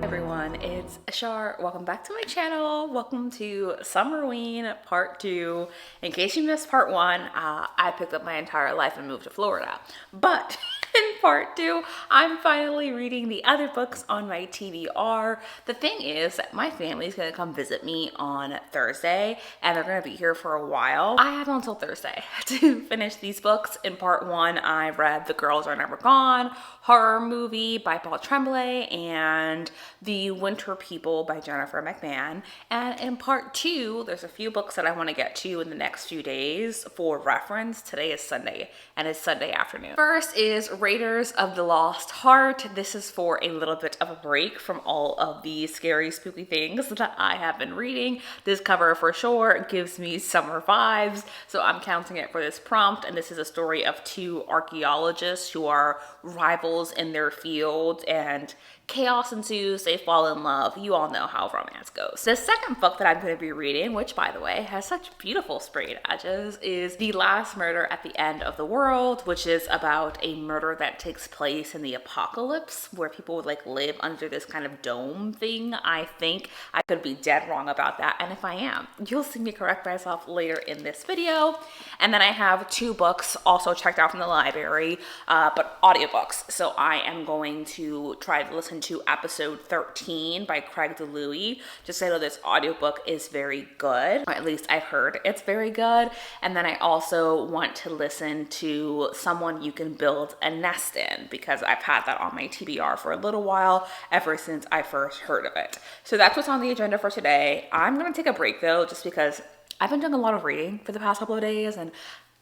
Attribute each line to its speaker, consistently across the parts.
Speaker 1: Everyone, it's Ashar. Welcome back to my channel. Welcome to Summerween Part 2. In case you missed Part 1, I picked up my entire life and moved to Florida. But in Part 2, I'm finally reading the other books on my TBR. The thing is that my family's gonna come visit me on Thursday, and they're gonna be here for a while. I have until Thursday to finish these books. In Part 1, I read The Girls Are Never Gone, horror movie by Paul Tremblay, and The Winter People by Jennifer McMahon. And in Part 2, there's a few books that I want to get to in the next few days for reference. Today is Sunday, and it's Sunday afternoon. First is Raiders of the Lost Heart. This is for a little bit of a break from all of the scary, spooky things that I have been reading. This cover for sure gives me summer vibes, so I'm counting it for this prompt. And this is a story of two archaeologists who are rivals in their field, and chaos ensues, they fall in love. You all know how romance goes. The second book that I'm going to be reading, which by the way has such beautiful sprayed edges, is The Last Murder at the End of the World, which is about a murder that takes place in the apocalypse where people would like live under this kind of dome thing. I think I could be dead wrong about that, and if I am, you'll see me correct myself later in this video. And then I have two books also checked out from the library, but audiobooks. So I am going to try to listen to episode 13 by Craig DeLuey. Just so I know this audiobook is very good, or at least I've heard it's very good. And then I also want to listen to Someone You Can Build a Nest In, because I've had that on my TBR for a little while, ever since I first heard of it. So that's what's on the agenda for today. I'm gonna take a break though, just because I've been doing a lot of reading for the past couple of days, and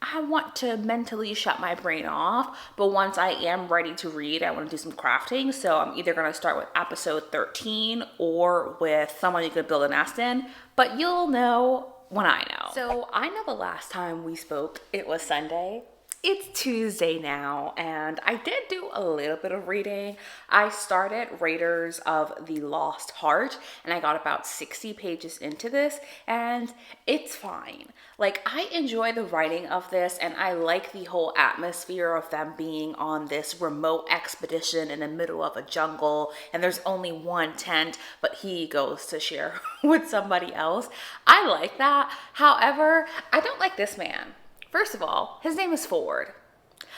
Speaker 1: I want to mentally shut my brain off, but once I am ready to read, I want to do some crafting. So I'm either going to start with episode 13 or with Someone You Could Build a Nest In, but you'll know when I know. So I know the last time we spoke, it was Sunday. It's Tuesday now, and I did do a little bit of reading. I started Raiders of the Lost Heart, and I got about 60 pages into this, and it's fine. Like, I enjoy the writing of this, and I like the whole atmosphere of them being on this remote expedition in the middle of a jungle, and there's only one tent, but he goes to share with somebody else. I like that. However, I don't like this man. First of all, his name is Ford,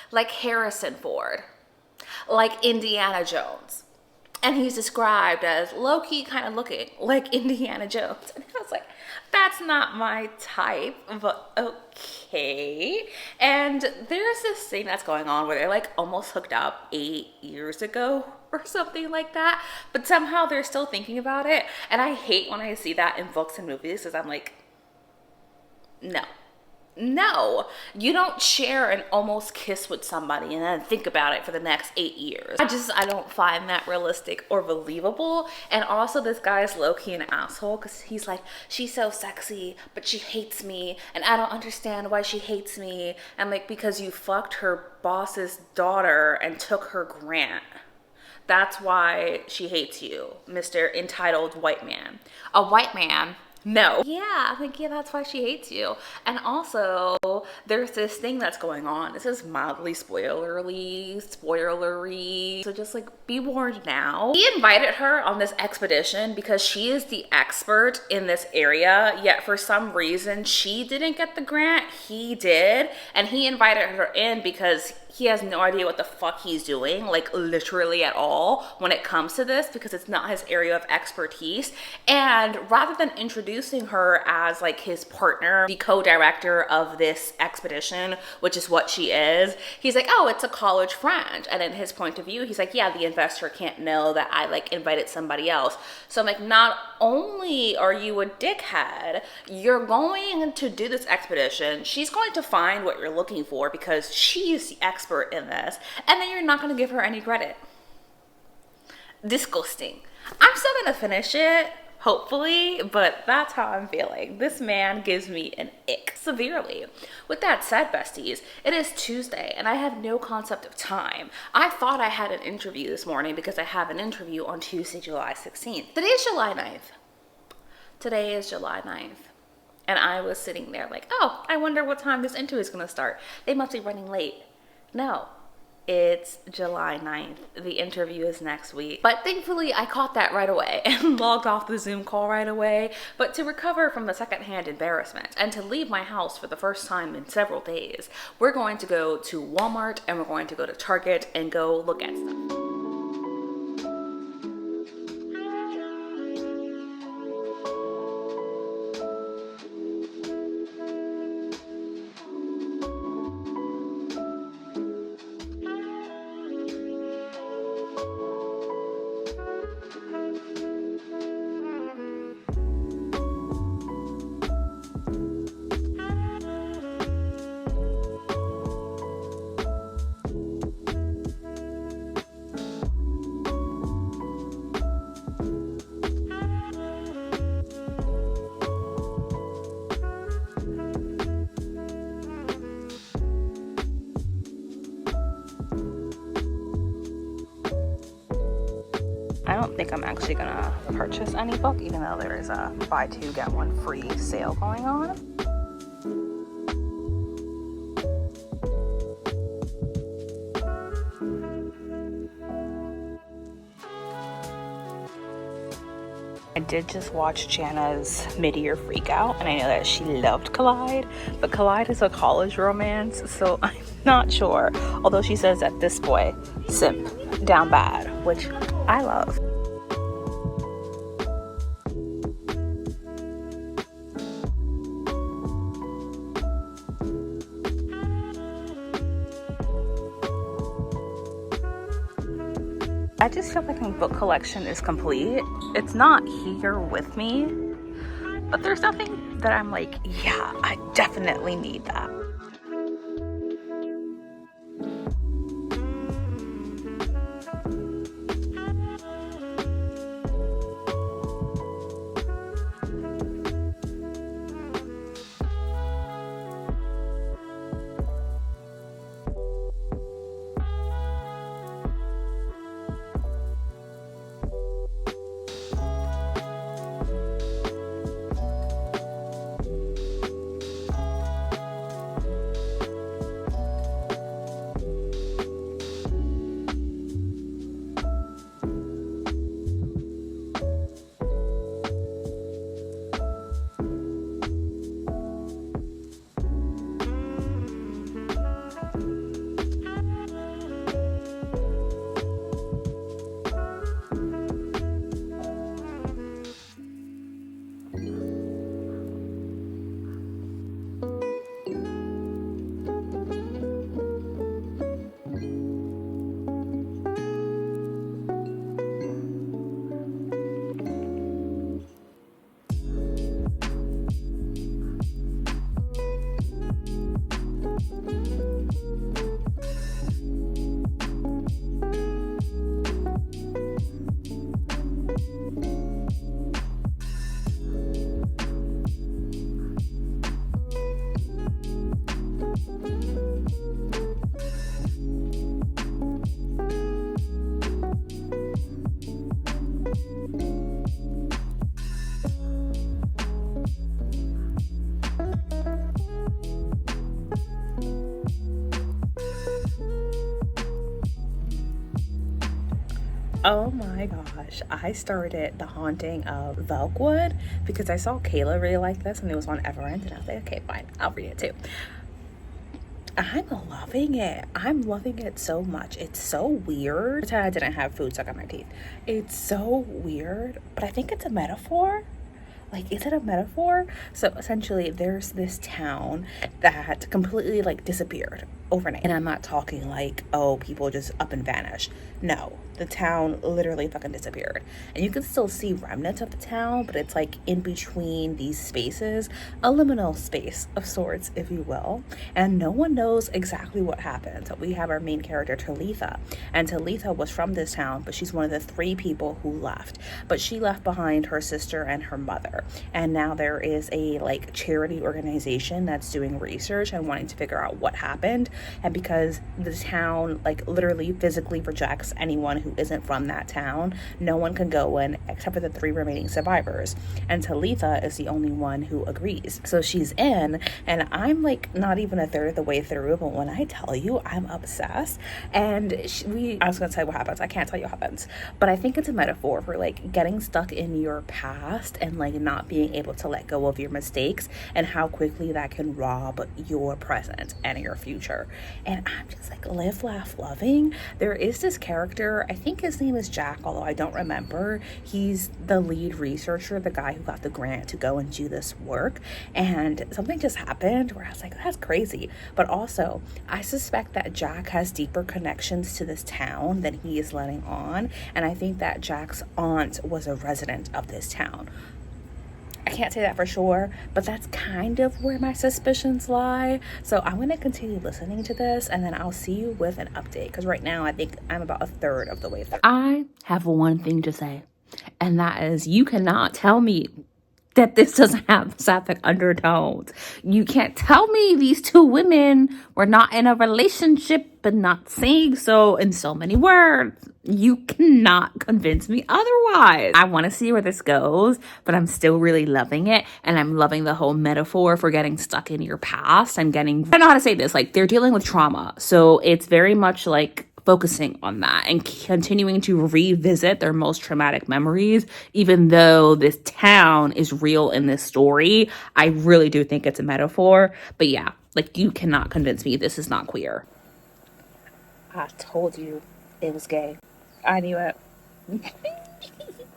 Speaker 1: like Harrison Ford, like Indiana Jones. And he's described as low-key kind of looking like Indiana Jones. And I was like, that's not my type, but okay. And there's this thing that's going on where they're like almost hooked up 8 years ago or something like that, but somehow they're still thinking about it. And I hate when I see that in books and movies, because I'm like, no, you don't share an almost kiss with somebody and then think about it for the next 8 years. I don't find that realistic or believable. And also this guy is low-key an asshole, because he's like, she's so sexy, but she hates me, and I don't understand why she hates me. And like, because you fucked her boss's daughter and took her grant. That's why she hates you, Mr. Entitled White Man. A white man? No. Yeah, that's why she hates you. And also, there's this thing that's going on. This is mildly spoilery. So just like, be warned now. He invited her on this expedition because she is the expert in this area, yet for some reason, she didn't get the grant, he did. And he invited her in because he has no idea what the fuck he's doing, like literally at all, when it comes to this, because it's not his area of expertise. And rather than introducing her as like his partner, the co-director of this expedition, which is what she is, he's like, oh, it's a college friend. And in his point of view, he's like, yeah, the investor can't know that I like invited somebody else. So I'm like, not only are you a dickhead, you're going to do this expedition, she's going to find what you're looking for because she's the expert in this, and then you're not going to give her any credit. Disgusting. I'm still going to finish it, hopefully, but that's how I'm feeling. This man gives me an ick severely. With that said, besties, it is Tuesday and I have no concept of time. I thought I had an interview this morning because I have an interview on Tuesday, July 16th. Today is July 9th. Today is July 9th. And I was sitting there like, oh, I wonder what time this interview is going to start. They must be running late. No, It's July 9th. The interview is next week. But thankfully, I caught that right away and logged off the Zoom call right away. But to recover from the secondhand embarrassment and to leave my house for the first time in several days, we're going to go to Walmart and we're going to go to Target and go look at stuff. I don't think I'm actually gonna purchase any book, even though there is a buy two get one free sale going on. I did just watch Jana's mid-year freakout, and I know that she loved Collide, but Collide is a college romance, so I'm not sure. Although she says that this boy, simp, down bad, which I love. I just feel like my book collection is complete. It's not here with me, but there's nothing that I'm like, yeah, I definitely need that. Oh my gosh, I started The Haunting of Velkwood because I saw Kayla really like this and it was on Everend, and I was like, okay, fine, I'll read it too. I'm loving it. I'm loving it so much. It's so weird. I didn't have food stuck on my teeth. It's so weird, but I think it's a metaphor. Like, is it a metaphor? So essentially there's this town that completely like disappeared overnight. And I'm not talking like, oh, people just up and vanish. No, the town literally fucking disappeared. And you can still see remnants of the town, but it's like in between these spaces, a liminal space of sorts, if you will. And no one knows exactly what happened. So we have our main character, Talitha. And Talitha was from this town, but she's one of the 3 people who left. But she left behind her sister and her mother. And now there is a like charity organization that's doing research and wanting to figure out what happened. And because the town like literally physically rejects anyone who who isn't from that town. No one can go in except for the 3 remaining survivors. And Talitha is the only one who agrees. So she's in, and I'm like not even a third of the way through, but when I tell you, I'm obsessed. And I was gonna tell you what happens. I can't tell you what happens, but I think it's a metaphor for like getting stuck in your past and like not being able to let go of your mistakes, and how quickly that can rob your present and your future. And I'm just like live, laugh, loving. There is this character, I think his name is Jack, although I don't remember. He's the lead researcher, the guy who got the grant to go and do this work. And something just happened where I was like, that's crazy. But also, I suspect that Jack has deeper connections to this town than he is letting on. And I think that Jack's aunt was a resident of this town. I can't say that for sure, but that's kind of where my suspicions lie. So I'm going to continue listening to this, and then I'll see you with an update, because right now I think I'm about a third of the way through. I have one thing to say, and that is you cannot tell me that this doesn't have sapphic undertones. You can't tell me these 2 women were not in a relationship and not saying so in so many words. You cannot convince me otherwise. I want to see where this goes, but I'm still really loving it. And I'm loving the whole metaphor for getting stuck in your past. I don't know how to say this. Like, they're dealing with trauma. So it's very much like focusing on that and continuing to revisit their most traumatic memories, even though this town is real in this story. I really do think it's a metaphor. But yeah, like, you cannot convince me this is not queer. I told you it was gay. I knew it.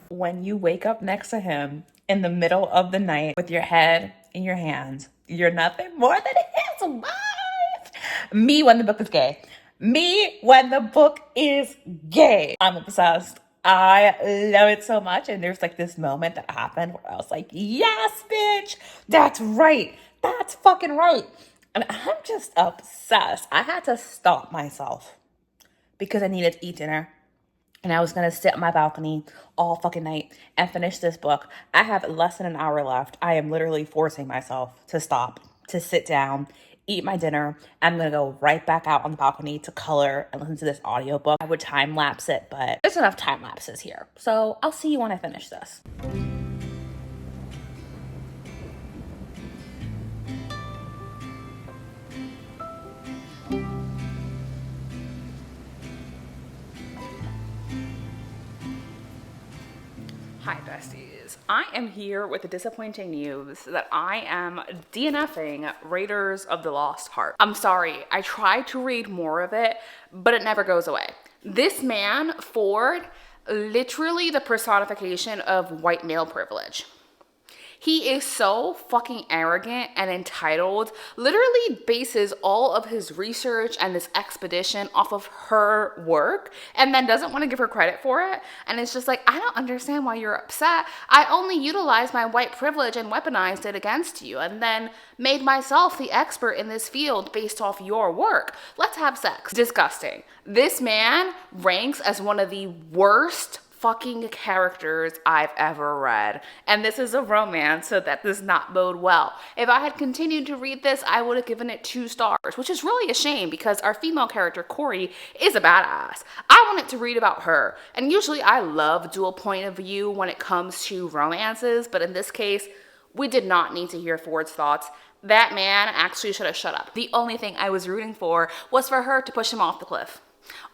Speaker 1: When you wake up next to him in the middle of the night with your head in your hands, you're nothing more than his wife. Me when the book is gay. Me when the book is gay. I'm obsessed. I love it so much. And there's like this moment that happened where I was like, yes, bitch. That's right. That's fucking right. And I'm just obsessed. I had to stop myself because I needed to eat dinner. And I was going to sit on my balcony all fucking night and finish this book. I have less than an hour left. I am literally forcing myself to stop, to sit down, eat my dinner. I'm going to go right back out on the balcony to color and listen to this audiobook. I would time lapse it, but there's enough time lapses here. So I'll see you when I finish this. Hi besties, I am here with the disappointing news that I am DNFing Raiders of the Lost Heart. I'm sorry, I tried to read more of it, but it never goes away. This man, Ford, literally the personification of white male privilege. He is so fucking arrogant and entitled, literally bases all of his research and this expedition off of her work, and then doesn't want to give her credit for it. And it's just like, I don't understand why you're upset. I only utilized my white privilege and weaponized it against you, and then made myself the expert in this field based off your work. Let's have sex. Disgusting. This man ranks as one of the worst fucking characters I've ever read. And this is a romance, so that does not bode well. If I had continued to read this, I would have given it 2 stars, which is really a shame because our female character, Corey, is a badass. I wanted to read about her. And usually I love dual point of view when it comes to romances, but in this case, we did not need to hear Ford's thoughts. That man actually should have shut up. The only thing I was rooting for was for her to push him off the cliff,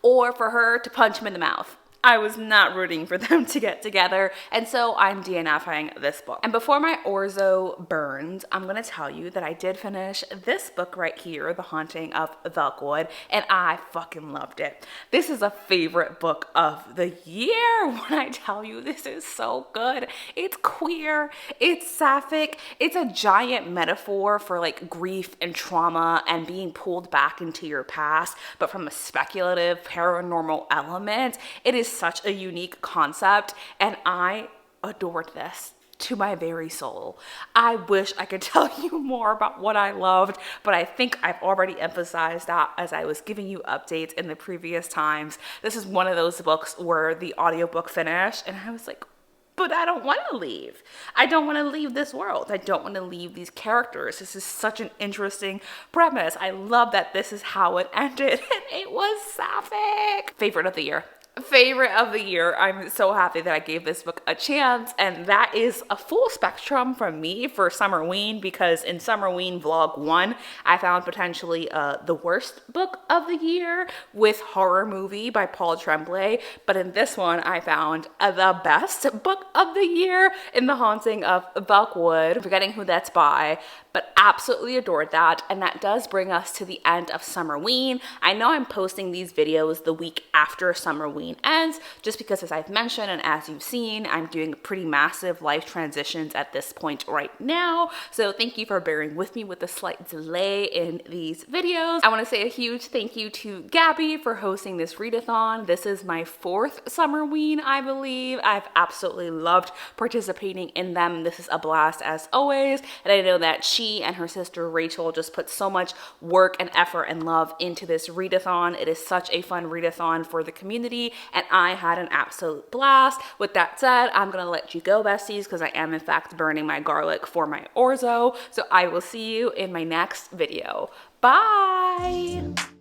Speaker 1: or for her to punch him in the mouth. I was not rooting for them to get together, and so I'm DNFing this book. And before my orzo burns, I'm going to tell you that I did finish this book right here, The Haunting of Velkwood, and I fucking loved it. This is a favorite book of the year when I tell you this is so good. It's queer, it's sapphic, it's a giant metaphor for like grief and trauma and being pulled back into your past, but from a speculative paranormal element. It is such a unique concept, and I adored this to my very soul. I wish I could tell you more about what I loved, but I think I've already emphasized that as I was giving you updates in the previous times. This is one of those books where the audiobook finished and I was like, but I don't want to leave. I don't want to leave this world. I don't want to leave these characters. This is such an interesting premise. I love that this is how it ended, and it was sapphic. Favorite of the year. favorite of the year. I'm so happy that I gave this book a chance, and that is a full spectrum from me for Summerween, because in Summerween vlog 1 I found potentially the worst book of the year with Horror Movie by Paul Tremblay, but in this one I found the best book of the year in The Haunting of Belkwood, forgetting who that's by, but absolutely adored that. And that does bring us to the end of Summerween. I know I'm posting these videos the week after Summerween ends, just because, as I've mentioned and as you've seen, I'm doing pretty massive life transitions at this point right now. So thank you for bearing with me with the slight delay in these videos. I want to say a huge thank you to Gabby for hosting this readathon. This is my 4th Summerween, I believe. I've absolutely loved participating in them. This is a blast as always, and I know that she and her sister Rachel just put so much work and effort and love into this readathon. It is such a fun readathon for the community, and I had an absolute blast. With that said, I'm gonna let you go, besties, because I am in fact burning my garlic for my orzo. So I will see you in my next video. Bye!